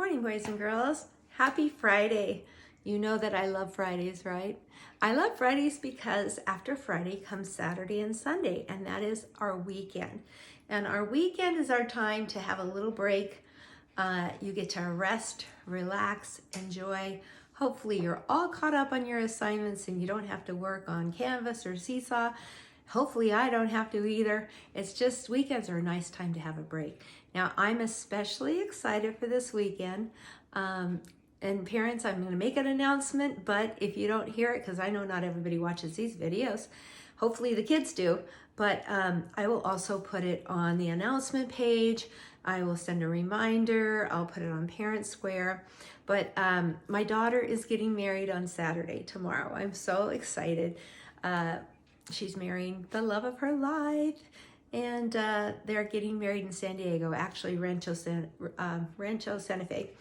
Morning, boys and girls. Happy Friday. You know that I love Fridays, right? I love Fridays because after Friday comes Saturday and Sunday, and that is our weekend. And our weekend is our time to have a little break. You get to rest, relax, enjoy. Hopefully you're all caught up on your assignments and you don't have to work on Canvas or Seesaw. Hopefully I don't have to either. It's just weekends are a nice time to have a break. Now I'm especially excited for this weekend. And parents, I'm going to make an announcement, but if you don't hear it, because I know not everybody watches these videos, hopefully the kids do, but I will also put it on the announcement page. I will send a reminder. I'll put it on Parent Square. But my daughter is getting married on Saturday, tomorrow. I'm so excited. She's marrying the love of her life, and they're getting married in San Diego, actually Rancho Santa Fe.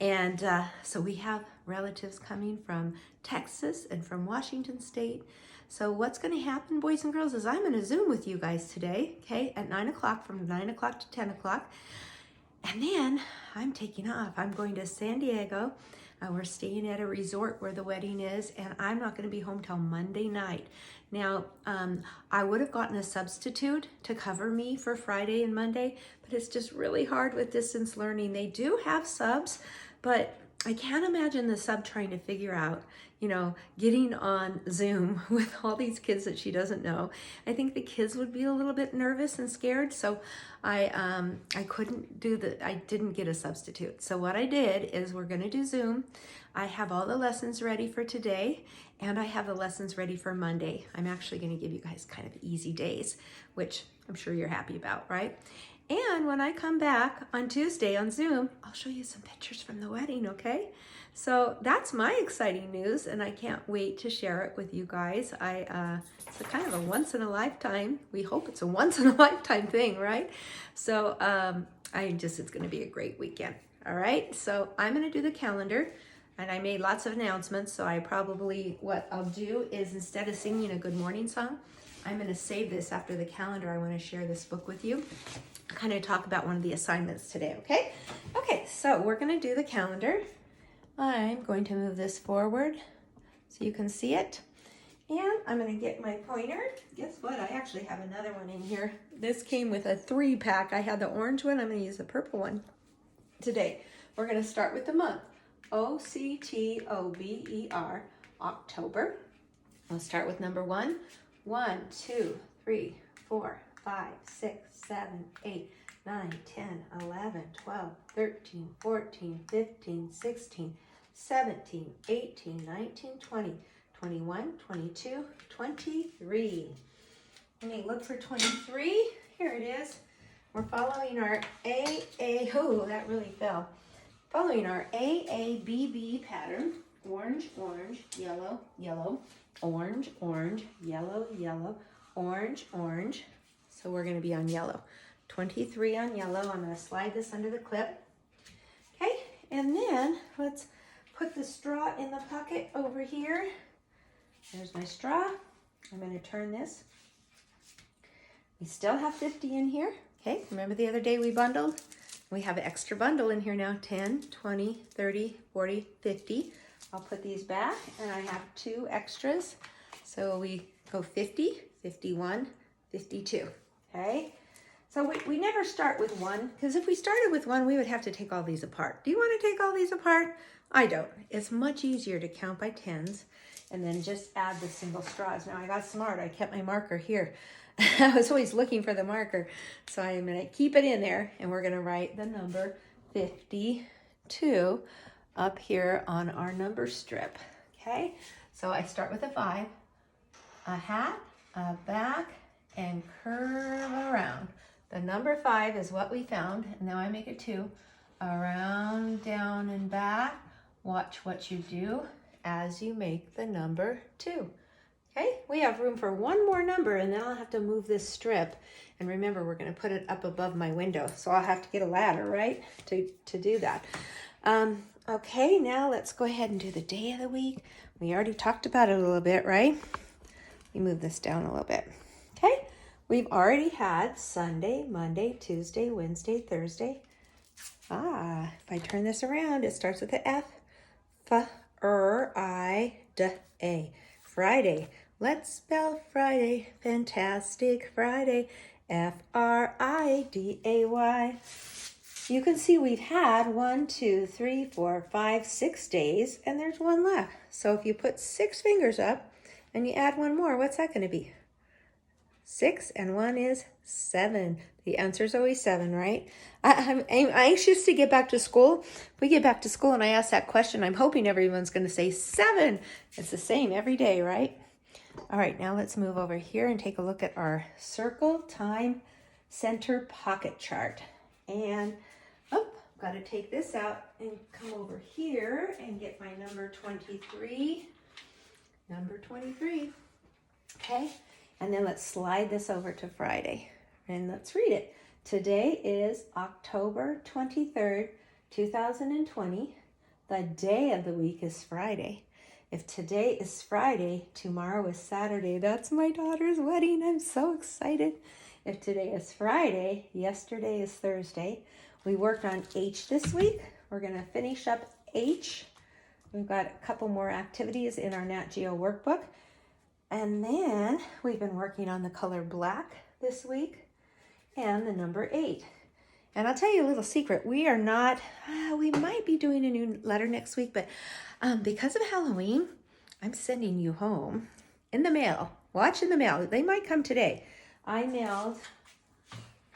And so we have relatives coming from Texas and from Washington State. So what's going to happen, boys and girls, is I'm going to Zoom with you guys today, okay, at 9 o'clock, from 9 o'clock to 10 o'clock. And then I'm taking off. I'm going to San Diego. We're staying at a resort where the wedding is, and I'm not going to be home till Monday night. Now, I would have gotten a substitute to cover me for Friday and Monday, but it's just really hard with distance learning. They do have subs, but I can't imagine the sub trying to figure out, getting on Zoom with all these kids that she doesn't know. I think the kids would be a little bit nervous and scared, so I didn't get a substitute. So what I did is we're gonna do Zoom. I have all the lessons ready for today, and I have the lessons ready for Monday. I'm actually gonna give you guys kind of easy days, which I'm sure you're happy about, right? And when I come back on Tuesday on Zoom, I'll show you some pictures from the wedding, okay? So that's my exciting news, and I can't wait to share it with you guys. It's a kind of a once in a lifetime. We hope it's a once in a lifetime thing, right? So it's gonna be a great weekend, all right? So I'm gonna do the calendar, and I made lots of announcements, so what I'll do is, instead of singing a good morning song, I'm gonna save this after the calendar. I wanna share this book with you, kind of talk about one of the assignments today, okay? Okay, so we're gonna do the calendar. I'm going to move this forward so you can see it. And I'm gonna get my pointer. Guess what? I actually have another one in here. This came with a 3-pack. I had the orange one. I'm gonna use the purple one today. We're gonna start with the month. October, October. We'll start with number 1. 1, 2, 3, 4, 5, 6, 7, 8, 9, 10, 11, 12, 13, 14, 15, 16, 17, 18, 19, 20, 21, 22, 23. Let me look for 23. Here it is. We're following our that really fell. Following our AABB pattern. Orange, orange, yellow, yellow, orange, orange, yellow, yellow, orange, orange. So we're going to be on yellow. 23 on yellow. I'm going to slide this under the clip. Okay, and then let's put the straw in the pocket over here. There's my straw. I'm going to turn this. We still have 50 in here. Okay, remember the other day we bundled? We have an extra bundle in here now. 10, 20, 30, 40, 50. I'll put these back, and I have 2 extras. So we go 50, 51, 52, okay? So we never start with 1, because if we started with 1, we would have to take all these apart. Do you want to take all these apart? I don't. It's much easier to count by tens and then just add the single straws. Now I got smart. I kept my marker here. I was always looking for the marker. So I'm going to keep it in there, and we're going to write the number 52 up here on our number strip, okay? So I start with a 5, a hat, a back, and curve around. The number 5 is what we found, and now I make a 2. Around, down, and back. Watch what you do as you make the number 2. Okay, we have room for one more number, and then I'll have to move this strip. And remember, we're gonna put it up above my window, so I'll have to get a ladder, right, to do that. Okay, now let's go ahead and do the day of the week. We already talked about it a little bit, right? Let me move this down a little bit. Okay, we've already had Sunday, Monday, Tuesday, Wednesday, Thursday. If I turn this around, it starts with the F. F-R-I-D-A. Friday. Let's spell Friday. Fantastic Friday. F-R-I-D-A-Y. You can see we've had 1, 2, 3, 4, 5, 6 days, and there's one left. So if you put 6 fingers up and you add one more, what's that going to be? 6 and 1 is 7. The answer is always 7, right? I'm anxious to get back to school. If we get back to school and I ask that question, I'm hoping everyone's going to say 7. It's the same every day, right? All right, now let's move over here and take a look at our circle, time, center, pocket chart. And, got to take this out and come over here and get my number 23. Number 23, okay? And then let's slide this over to Friday and let's read it. Today is October 23rd, 2020. The day of the week is Friday. If today is Friday, tomorrow is Saturday. That's my daughter's wedding. I'm so excited. If today is Friday, yesterday is Thursday. We worked on H this week. We're going to finish up H. We've got a couple more activities in our Nat Geo workbook. And then we've been working on the color black this week and the number 8. And I'll tell you a little secret. We are not, we might be doing a new letter next week, but because of Halloween, I'm sending you home in the mail. Watch in the mail. They might come today. I mailed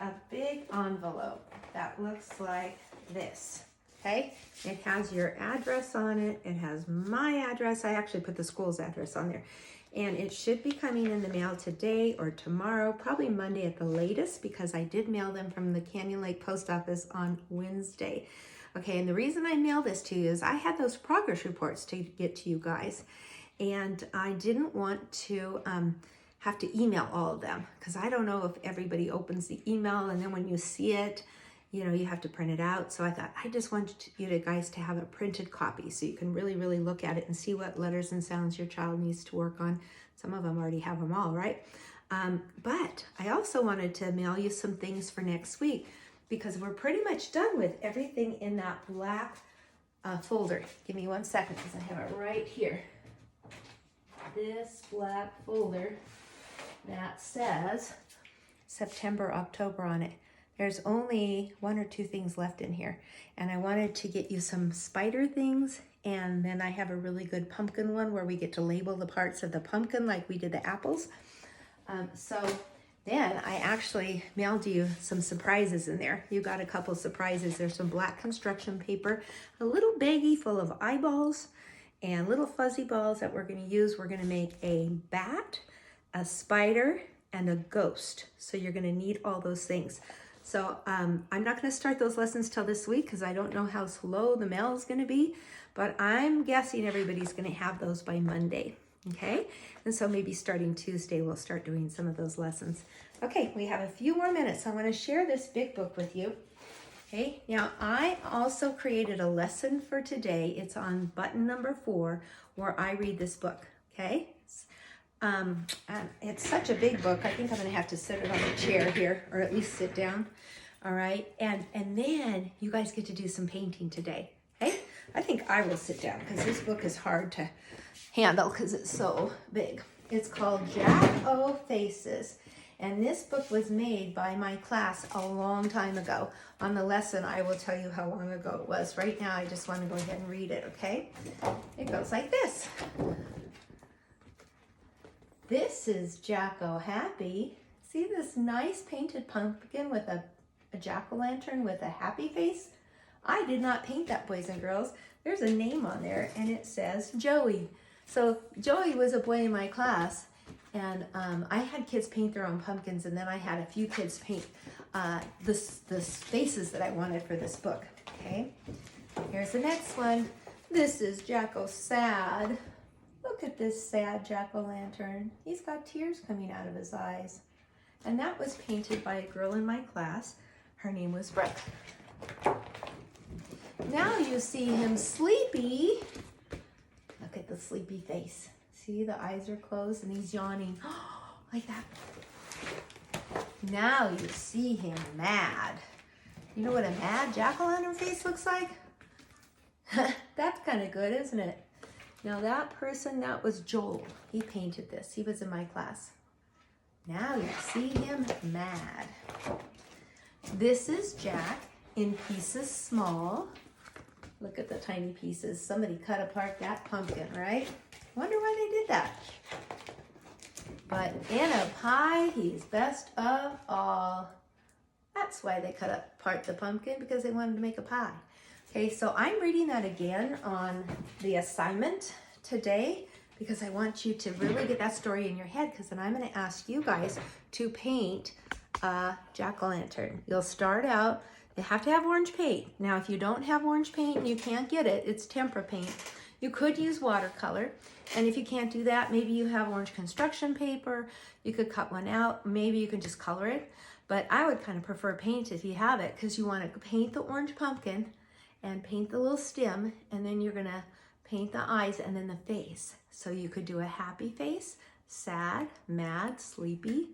a big envelope that looks like this. Okay, it has your address on it. It has my address. I actually put the school's address on there. And it should be coming in the mail today or tomorrow, probably Monday at the latest, because I did mail them from the Canyon Lake Post Office on Wednesday. Okay, and the reason I mailed this to you is I had those progress reports to get to you guys. And I didn't want to have to email all of them, because I don't know if everybody opens the email and then when you see it, you know, you have to print it out. So I thought I just wanted you guys to have a printed copy so you can really, really look at it and see what letters and sounds your child needs to work on. Some of them already have them all, right? But I also wanted to mail you some things for next week because we're pretty much done with everything in that black folder. Give me 1 second because I have it right here. This black folder that says September, October on it. There's only 1 or 2 things left in here. And I wanted to get you some spider things. And then I have a really good pumpkin one where we get to label the parts of the pumpkin like we did the apples. So then I actually mailed you some surprises in there. You got a couple surprises. There's some black construction paper, a little baggie full of eyeballs, and little fuzzy balls that we're going to use. We're going to make a bat, a spider, and a ghost. So you're going to need all those things. So I'm not going to start those lessons till this week because I don't know how slow the mail is going to be, but I'm guessing everybody's going to have those by Monday, okay? And so maybe starting Tuesday, we'll start doing some of those lessons. Okay, we have a few more minutes. So I want to share this big book with you. Okay, now I also created a lesson for today. It's on button number 4 where I read this book, okay? It's such a big book. I think I'm going to have to sit it on the chair here, or at least sit down. All right, and then you guys get to do some painting today. Okay, I think I will sit down because this book is hard to handle because it's so big. It's called Jack-O Faces, and this book was made by my class a long time ago. On the lesson, I will tell you how long ago it was. Right now, I just want to go ahead and read it. Okay, it goes like this. This is Jack-O Happy. See this nice painted pumpkin with a jack-o'-lantern with a happy face? I did not paint that, boys and girls. There's a name on there and it says Joey. So Joey was a boy in my class, and I had kids paint their own pumpkins, and then I had a few kids paint the faces that I wanted for this book. Okay, here's the next one. This is Jack-O Sad. Look at this sad jack-o'-lantern. He's got tears coming out of his eyes. And that was painted by a girl in my class. Her name was Brett. Now you see him sleepy. Look at the sleepy face. See, the eyes are closed and he's yawning. Like that. Now you see him mad. You know what a mad jack-o'-lantern face looks like? That's kind of good, isn't it? Now that person, that was Joel. He painted this. He was in my class. Now you see him mad. This is Jack in pieces small. Look at the tiny pieces. Somebody cut apart that pumpkin, right? Wonder why they did that. But in a pie, he's best of all. That's why they cut apart the pumpkin, because they wanted to make a pie. Okay, so I'm reading that again on the assignment today because I want you to really get that story in your head, because then I'm going to ask you guys to paint a jack-o'-lantern. You'll start out, you have to have orange paint. Now, if you don't have orange paint and you can't get it, it's tempera paint. You could use watercolor, and if you can't do that, maybe you have orange construction paper. You could cut one out. Maybe you can just color it, but I would kind of prefer paint if you have it, because you want to paint the orange pumpkin and paint the little stem, and then you're gonna paint the eyes and then the face. So you could do a happy face, sad, mad, sleepy,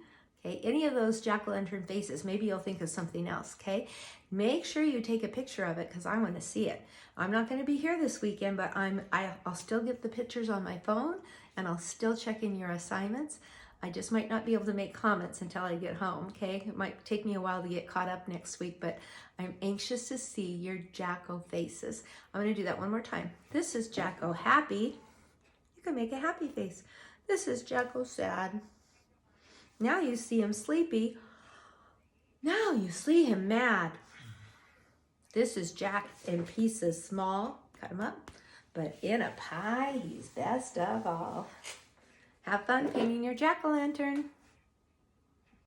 okay? Any of those jack-o'-lantern faces. Maybe you'll think of something else, okay? Make sure you take a picture of it, because I want to see it. I'm not going to be here this weekend, but I'll still get the pictures on my phone, and I'll still check in your assignments. I just might not be able to make comments until I get home, okay? It might take me a while to get caught up next week, but I'm anxious to see your Jacko faces. I'm going to do that one more time. This is Jacko happy. You can make a happy face. This is Jacko sad. Now you see him sleepy. Now you see him mad. This is Jack in pieces small. Cut him up. But in a pie, he's best of all. Have fun painting your jack-o'-lantern.